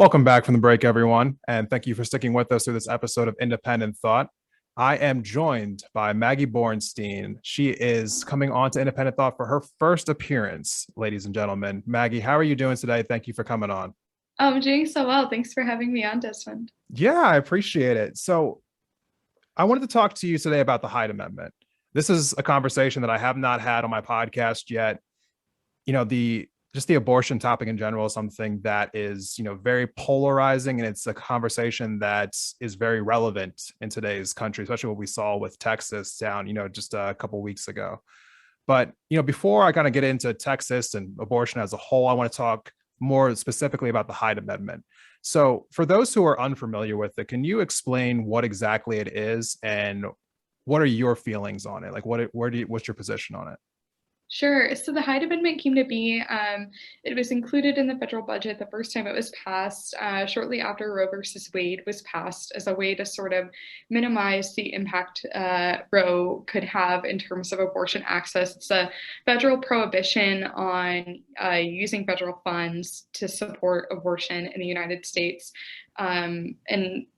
Welcome back from the break, everyone, and thank you for sticking with us through this episode of Independent Thought. I am joined by Maggie Bornstein. She is coming on to Independent Thought for her first appearance, ladies and gentlemen. Maggie, how are you doing today? Thank you for coming on. I'm doing so well. Thanks for having me on, Desmond. Yeah, I appreciate it. So, I wanted to talk to you today about the Hyde Amendment. This is a conversation that I have not had on my podcast yet. The just the abortion topic in general is something that is very polarizing, and it's a conversation that is very relevant in today's country, especially what we saw with Texas down just a couple of weeks ago. But before I kind of get into Texas and abortion as a whole, I want to talk more specifically about the Hyde Amendment. So for those who are unfamiliar with it, can you explain what exactly it is and what are your feelings on it? Like what's your position on it? Sure. So the Hyde Amendment came to be. It was included in the federal budget the first time it was passed, shortly after Roe versus Wade was passed, as a way to sort of minimize the impact Roe could have in terms of abortion access. It's a federal prohibition on using federal funds to support abortion in the United States. And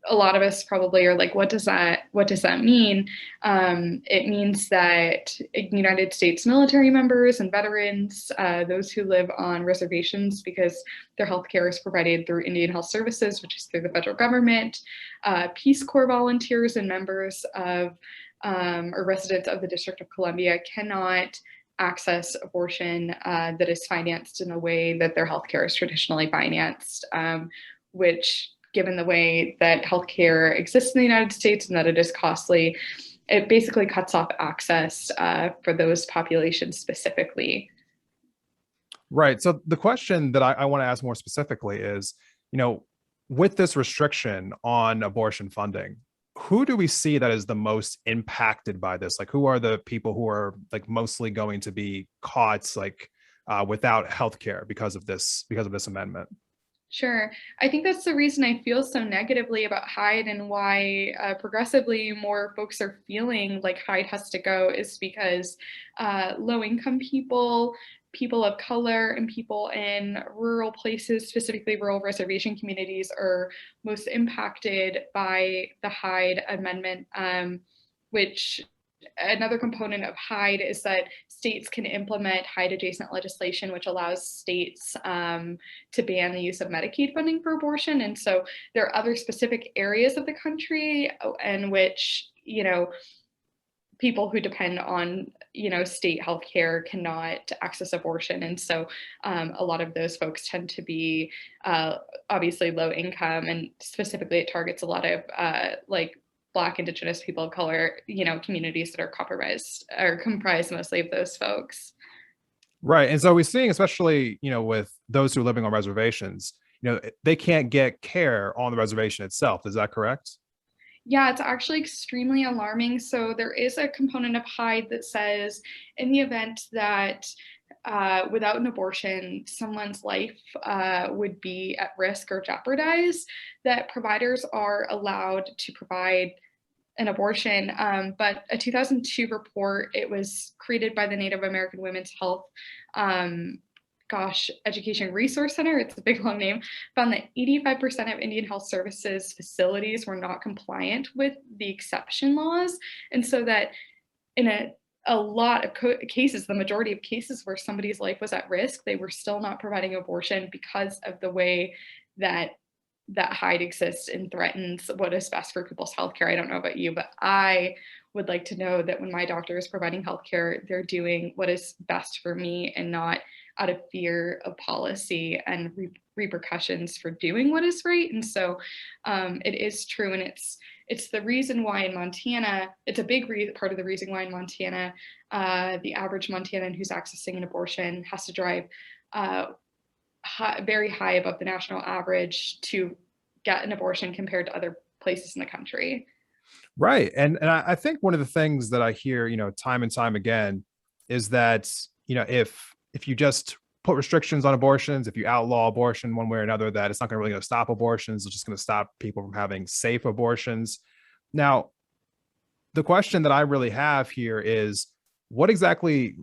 a lot of us probably are like, what does that mean? It means that United States military members and veterans, those who live on reservations because their health care is provided through Indian Health Services, which is through the federal government, Peace Corps volunteers and members of or residents of the District of Columbia cannot access abortion that is financed in a way that their healthcare is traditionally financed, which, given the way that healthcare exists in the United States and that it is costly, it basically cuts off access for those populations specifically. Right. So the question that I want to ask more specifically is, with this restriction on abortion funding, who do we see that is the most impacted by this? Like, who are the people who are like mostly going to be caught without health care because of this amendment? Sure. I think that's the reason I feel so negatively about Hyde and why progressively more folks are feeling like Hyde has to go is because low income people, people of color, and people in rural places, specifically rural reservation communities, are most impacted by the Hyde Amendment, which another component of Hyde is that states can implement Hyde adjacent legislation, which allows states to ban the use of Medicaid funding for abortion. And so there are other specific areas of the country in which, people who depend on, state healthcare cannot access abortion. And so a lot of those folks tend to be obviously low income, and specifically it targets a lot of like Black, Indigenous, people of color, communities that are compromised or comprised mostly of those folks. Right. And so we're seeing, especially, with those who are living on reservations, they can't get care on the reservation itself. Is that correct? Yeah, it's actually extremely alarming. So there is a component of Hyde that says in the event that without an abortion, someone's life would be at risk or jeopardized, that providers are allowed to provide an abortion. But a 2002 report, it was created by the Native American Women's Health Education Resource Center, it's a big long name, found that 85% of Indian Health Services facilities were not compliant with the exception laws. And so that in a lot of cases, the majority of cases where somebody's life was at risk, they were still not providing abortion because of the way that Hyde exists and threatens what is best for people's healthcare. I don't know about you, but I would like to know that when my doctor is providing healthcare, they're doing what is best for me and not out of fear of policy and repercussions for doing what is right. And so it is true, and it's the reason why in Montana, it's a big part of the reason why in Montana, the average Montanan who's accessing an abortion has to drive very high above the national average to get an abortion compared to other places in the country. Right. And I think one of the things that I hear, time and time again is that, if you just put restrictions on abortions, if you outlaw abortion one way or another, that it's not going to really going to stop abortions. It's just going to stop people from having safe abortions. Now, the question that I really have here is what exactly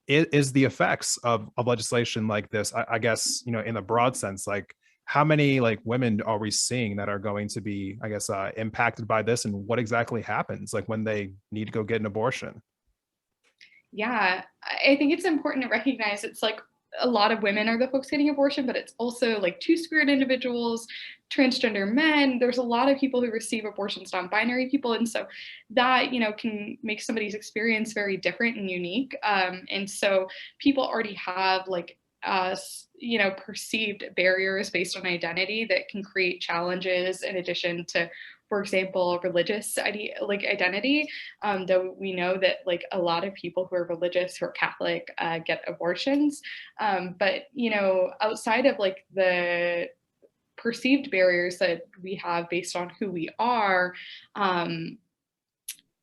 is the effects of legislation like this? I guess, in a broad sense, like how many like women are we seeing that are going to be, I guess, impacted by this, and what exactly happens like when they need to go get an abortion? Yeah, I think it's important to recognize it's like a lot of women are the folks getting abortion, but it's also like two-spirit individuals, transgender men. There's a lot of people who receive abortions, non-binary people, and so that can make somebody's experience very different and unique. And so people already have like perceived barriers based on identity that can create challenges in addition to, for example, religious identity. Though we know that like a lot of people who are religious, who are Catholic, get abortions. But outside of like the perceived barriers that we have based on who we are,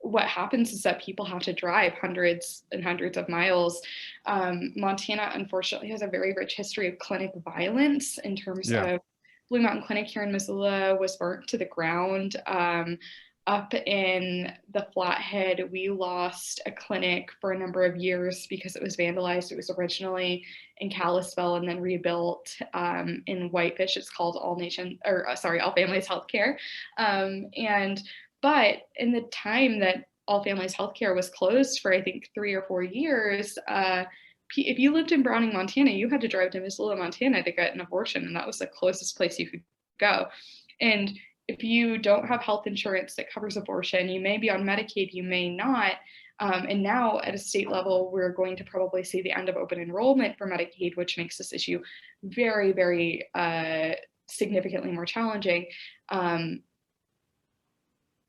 what happens is that people have to drive hundreds and hundreds of miles. Montana, unfortunately, has a very rich history of clinic violence in terms Yeah. of Blue Mountain Clinic here in Missoula was burnt to the ground. Up in the Flathead, we lost a clinic for a number of years because it was vandalized. It was originally in Kalispell and then rebuilt in Whitefish. It's called All Families Healthcare. And but in the time that All Families Healthcare was closed for I think 3 or 4 years, if you lived in Browning, Montana, you had to drive to Missoula, Montana to get an abortion, and that was the closest place you could go. And if you don't have health insurance that covers abortion, you may be on Medicaid, you may not. And now at a state level, we're going to probably see the end of open enrollment for Medicaid, which makes this issue very, very significantly more challenging.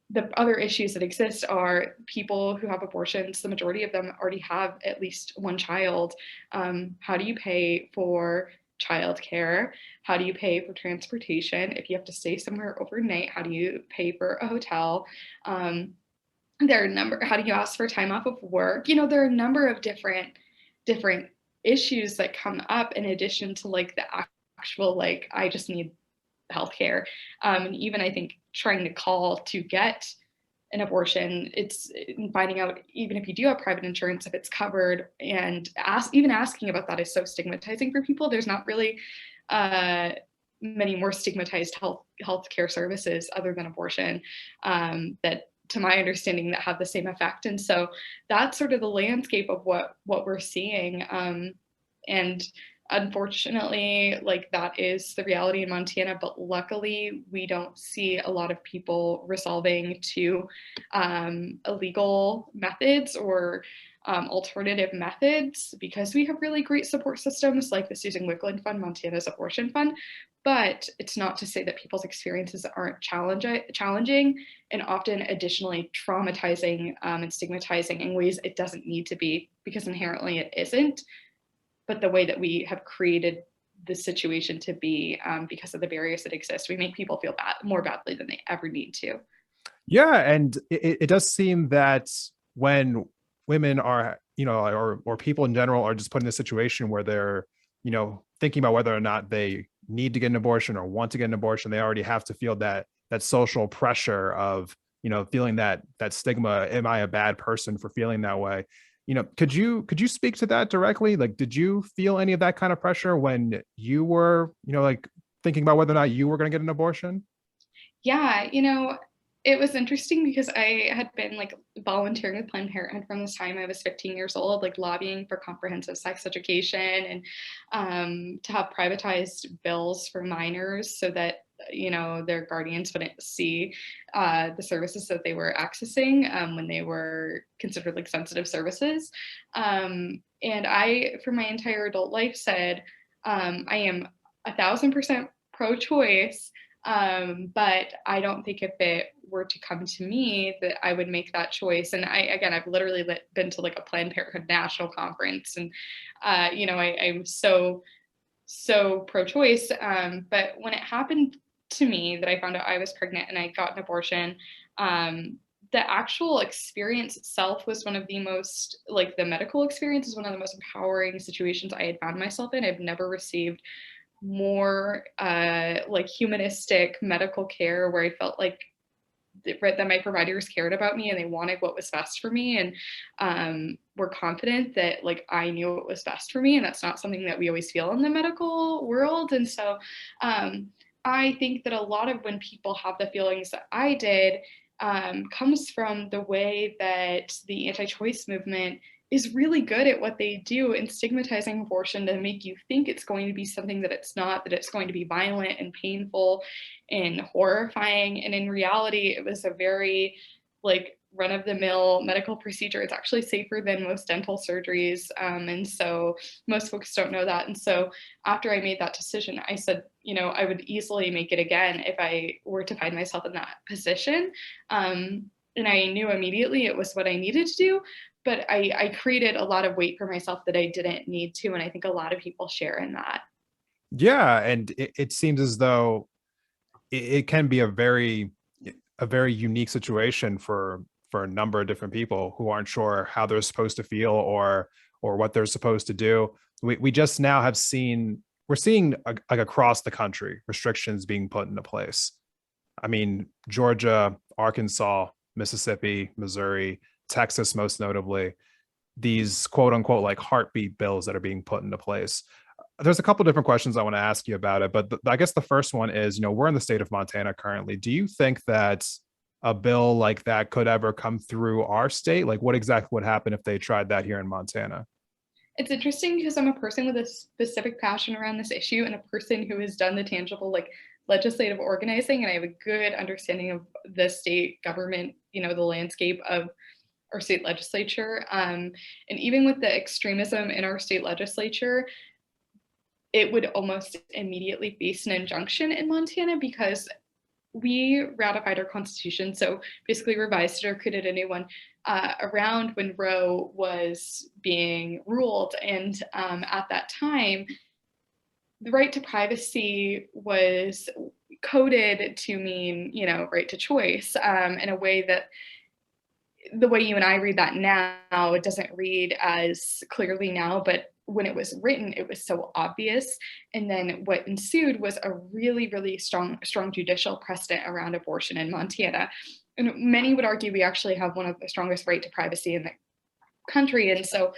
The other issues that exist are people who have abortions, the majority of them already have at least one child. How do you pay for childcare? How do you pay for transportation? If you have to stay somewhere overnight, how do you pay for a hotel? How do you ask for time off of work? There are a number of different issues that come up in addition to like the actual, like, I just need healthcare. And even I think trying to call to get an abortion, it's finding out even if you do have private insurance, if it's covered, and even asking about that is so stigmatizing for people. There's not really many more stigmatized healthcare services other than abortion that to my understanding that have the same effect. And so that's sort of the landscape of what we're seeing. And unfortunately, like that is the reality in Montana, but luckily we don't see a lot of people resolving to illegal methods or alternative methods because we have really great support systems like the Susan Wickland Fund, Montana's abortion fund. But it's not to say that people's experiences aren't challenging and often additionally traumatizing and stigmatizing in ways it doesn't need to be, because inherently it isn't. But the way that we have created the situation to be, because of the barriers that exist, we make people feel more badly than they ever need to. Yeah, and it does seem that when women are, or people in general are just put in a situation where they're, thinking about whether or not they need to get an abortion or want to get an abortion, they already have to feel that social pressure of, feeling that stigma. Am I a bad person for feeling that way? Could you speak to that directly? Like, did you feel any of that kind of pressure when you were, like thinking about whether or not you were going to get an abortion? Yeah, it was interesting because I had been like volunteering with Planned Parenthood from the time I was 15 years old, like lobbying for comprehensive sex education and to have privatized bills for minors so that their guardians wouldn't see the services that they were accessing when they were considered like sensitive services. And I, for my entire adult life, said I am 1,000% pro-choice. But I don't think if it were to come to me that I would make that choice. And I've literally been to like a Planned Parenthood national conference, and I'm so pro-choice. But when it happened to me that I found out I was pregnant and I got an abortion, the actual experience itself was one of the most, like the medical experience is one of the most empowering situations I had found myself in. I've never received more like humanistic medical care where I felt like that my providers cared about me and they wanted what was best for me. And were confident that like I knew what was best for me, and that's not something that we always feel in the medical world. And so I think that a lot of when people have the feelings that I did comes from the way that the anti-choice movement is really good at what they do in stigmatizing abortion to make you think it's going to be something that it's not, that it's going to be violent and painful and horrifying. And in reality, it was a very like run of the mill medical procedure. It's actually safer than most dental surgeries. And so most folks don't know that. And so after I made that decision, I said, you know, I would easily make it again if I were to find myself in that position. And I knew immediately it was what I needed to do, but I created a lot of weight for myself that I didn't need to. And I think a lot of people share in that. Yeah, and it seems as though it can be a very unique situation for a number of different people who aren't sure how they're supposed to feel or what they're supposed to do. We just now have seen we're seeing like across the country restrictions being put into place. I mean, Georgia, Arkansas, Mississippi, Missouri, Texas, most notably, these quote unquote like heartbeat bills that are being put into place. There's a couple different questions I want to ask you about it, but I guess the first one is, we're in the state of Montana currently. Do you think that a bill like that could ever come through our state? Like, what exactly would happen if they tried that here in Montana? It's interesting because I'm a person with a specific passion around this issue and a person who has done the tangible, like legislative organizing, and I have a good understanding of the state government, the landscape of our state legislature. And even with the extremism in our state legislature, it would almost immediately face an injunction in Montana because we ratified our constitution. So basically revised it or created a new one around when Roe was being ruled. And at that time, the right to privacy was coded to mean, right to choice in a way that the way you and I read that now, it doesn't read as clearly now, but when it was written, it was so obvious. And then what ensued was a really, really strong judicial precedent around abortion in Montana. And many would argue we actually have one of the strongest right to privacy in the country. And so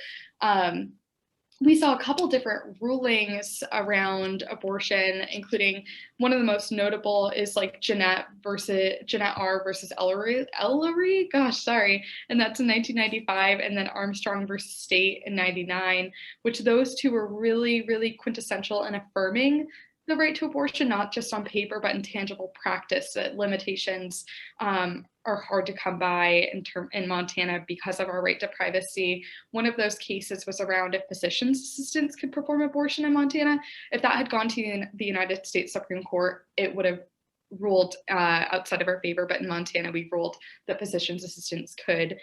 we saw a couple different rulings around abortion, including one of the most notable is like Jeanette R versus Ellery, gosh, sorry. And that's in 1995. And then Armstrong versus State in 99, which those two were really, really quintessential in affirming the right to abortion, not just on paper, but in tangible practice, that limitations are hard to come by in Montana because of our right to privacy. One of those cases was around if physician's assistants could perform abortion in Montana. If that had gone to the United States Supreme Court, it would have ruled outside of our favor. But in Montana, we ruled that physician's assistants could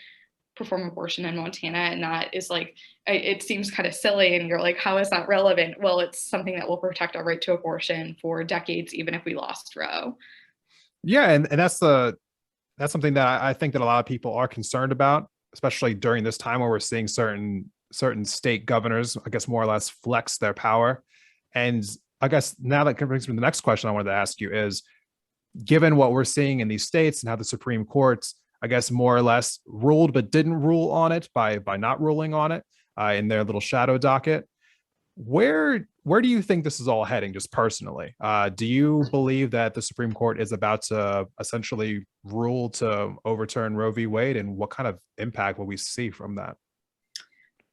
perform abortion in Montana. And that is like, it seems kind of silly. And you're like, how is that relevant? Well, it's something that will protect our right to abortion for decades, even if we lost Roe. Yeah, and that's something that I think that a lot of people are concerned about, especially during this time where we're seeing certain state governors, I guess, more or less flex their power. And I guess now that brings me to the next question I wanted to ask you is, given what we're seeing in these states and how the Supreme Court, I guess, more or less ruled but didn't rule on it by not ruling on it in their little shadow docket, where do you think this is all heading, just personally? Do you believe that the Supreme Court is about to essentially rule to overturn Roe v. Wade, and what kind of impact will we see from that?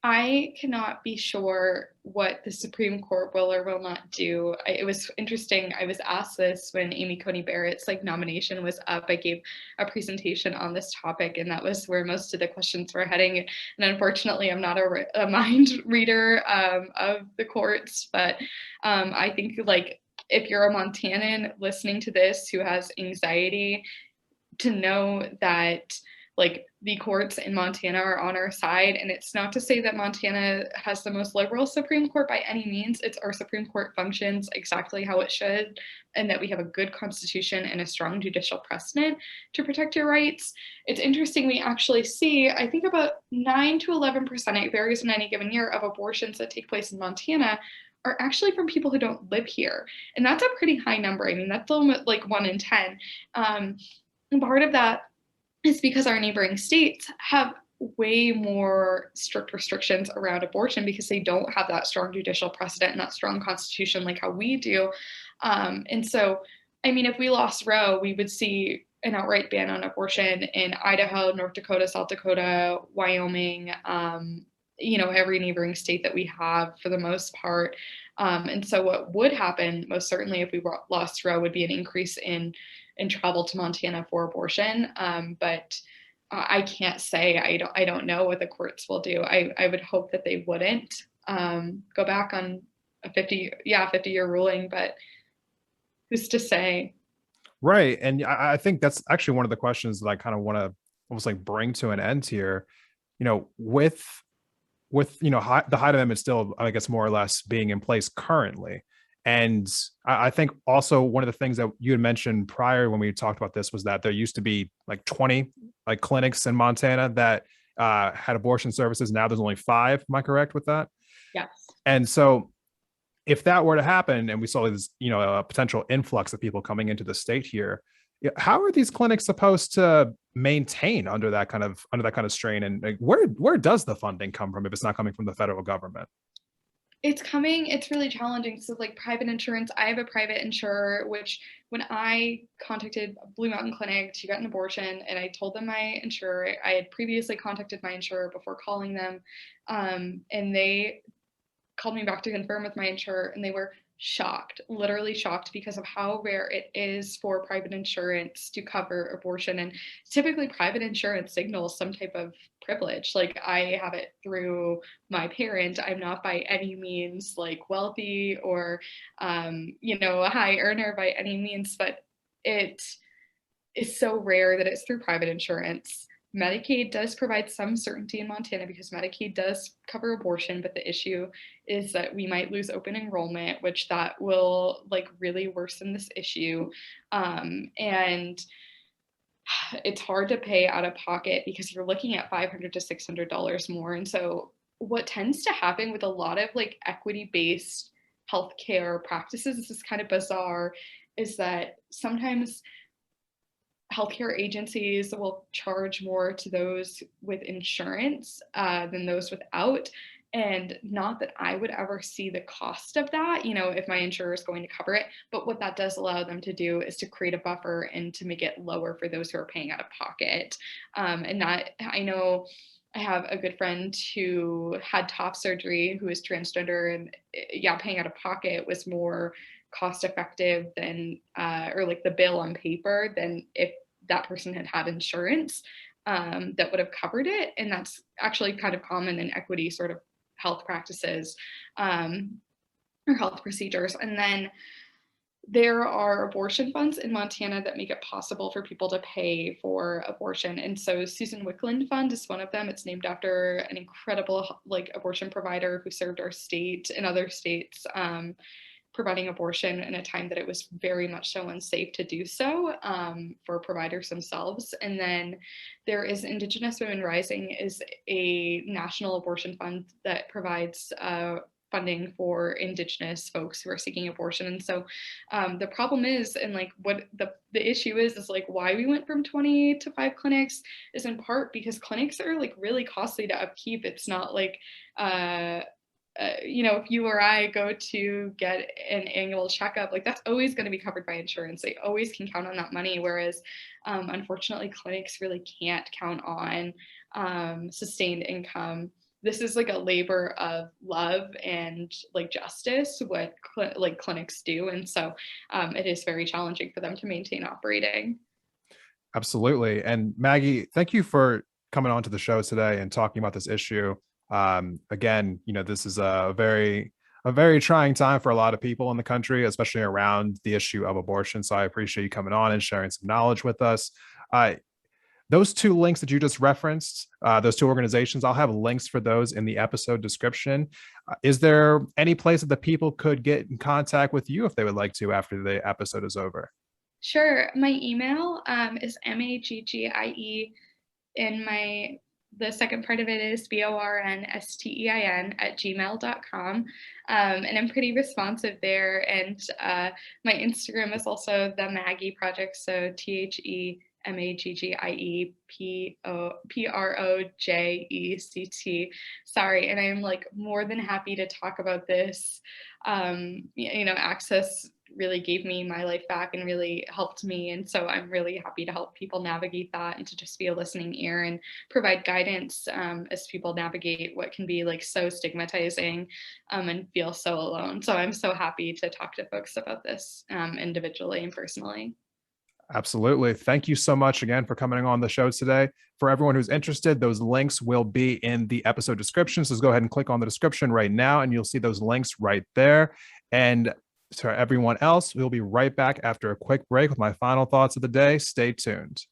I cannot be sure what the Supreme Court will or will not do. It was interesting. I was asked this when Amy Coney Barrett's nomination was up. I gave a presentation on this topic, and that was where most of the questions were heading. And unfortunately, I'm not a mind reader of the courts, but I think if you're a Montanan listening to this who has anxiety, to know that the courts in Montana are on our side. And it's not to say that Montana has the most liberal Supreme Court by any means. It's our Supreme Court functions exactly how it should, and that we have a good constitution and a strong judicial precedent to protect your rights. It's interesting, we actually see, I think about 9 to 11%, it varies in any given year, of abortions that take place in Montana are actually from people who don't live here. And that's a pretty high number. I mean, that's almost like 1 in 10. And part of that is because our neighboring states have way more strict restrictions around abortion because they don't have that strong judicial precedent and that strong constitution like how we do. And so, I mean, if we lost Roe, we would see an outright ban on abortion in Idaho, North Dakota, South Dakota, Wyoming, every neighboring state that we have for the most part. And so, what would happen most certainly if we lost Roe would be an increase in travel to Montana for abortion. But I can't say. I don't know what the courts will do. I would hope that they wouldn't go back on a 50-year ruling, but who's to say? Right. And I think that's actually one of the questions that I kind of want to almost like bring to an end here. With the Hyde Amendment still, I guess, more or less being in place currently. And I think also one of the things that you had mentioned prior when we talked about this was that there used to be like 20 like clinics in Montana that had abortion services. Now there's only 5. Am I correct with that? Yes. And so if that were to happen and we saw this, a potential influx of people coming into the state here, how are these clinics supposed to maintain under that kind of strain? And like, where does the funding come from if it's not coming from the federal government? It's really challenging. So like private insurance, I have a private insurer, which when I contacted Blue Mountain Clinic to get an abortion and I told them my insurer, I had previously contacted my insurer before calling them. And they called me back to confirm with my insurer and they were shocked, literally shocked because of how rare it is for private insurance to cover abortion. And typically private insurance signals some type of privilege. Like I have it through my parent. I'm not by any means like wealthy or, a high earner by any means, but it is so rare that it's through private insurance. Medicaid does provide some certainty in Montana because Medicaid does cover abortion, but the issue is that we might lose open enrollment, which that will like really worsen this issue. And it's hard to pay out of pocket because you're looking at $500 to $600 more. And so what tends to happen with a lot of like equity-based healthcare practices, this is kind of bizarre, is that sometimes healthcare agencies will charge more to those with insurance than those without. And not that I would ever see the cost of that, if my insurer is going to cover it. But what that does allow them to do is to create a buffer and to make it lower for those who are paying out of pocket. And that I know I have a good friend who had top surgery who is transgender, and paying out of pocket was more cost effective than or like the bill on paper than if that person had had insurance that would have covered it. And that's actually kind of common in equity sort of health practices or health procedures. And then there are abortion funds in Montana that make it possible for people to pay for abortion. And so Susan Wickland Fund is one of them. It's named after an incredible like abortion provider who served our state and other states providing abortion in a time that it was very much so unsafe to do so for providers themselves. And then there is Indigenous Women Rising is a national abortion fund that provides funding for Indigenous folks who are seeking abortion. And so the problem is, and like what the issue is like why we went from 20 to 5 clinics is in part because clinics are like really costly to upkeep. It's not like, if you or I go to get an annual checkup, like that's always going to be covered by insurance. They always can count on that money. Whereas, unfortunately, clinics really can't count on sustained income. This is like a labor of love and like justice, what clinics do. And so it is very challenging for them to maintain operating. Absolutely. And Maggie, thank you for coming on to the show today and talking about this issue. Again, this is a very trying time for a lot of people in the country, especially around the issue of abortion. So I appreciate you coming on and sharing some knowledge with us. Those 2 links that you just referenced, those 2 organizations, I'll have links for those in the episode description. Is there any place that the people could get in contact with you if they would like to after the episode is over? Sure. My email is Maggie, and the second part of it is bornstein@gmail.com. And I'm pretty responsive there. And my Instagram is also the Maggie Project. So MaggieProject. Sorry, and I am like more than happy to talk about this. Access really gave me my life back and really helped me. And so I'm really happy to help people navigate that and to just be a listening ear and provide guidance as people navigate what can be like so stigmatizing and feel so alone. So I'm so happy to talk to folks about this individually and personally. Absolutely. Thank you so much again for coming on the show today. For everyone who's interested, those links will be in the episode description. So just go ahead and click on the description right now, and you'll see those links right there. And to everyone else, we'll be right back after a quick break with my final thoughts of the day. Stay tuned.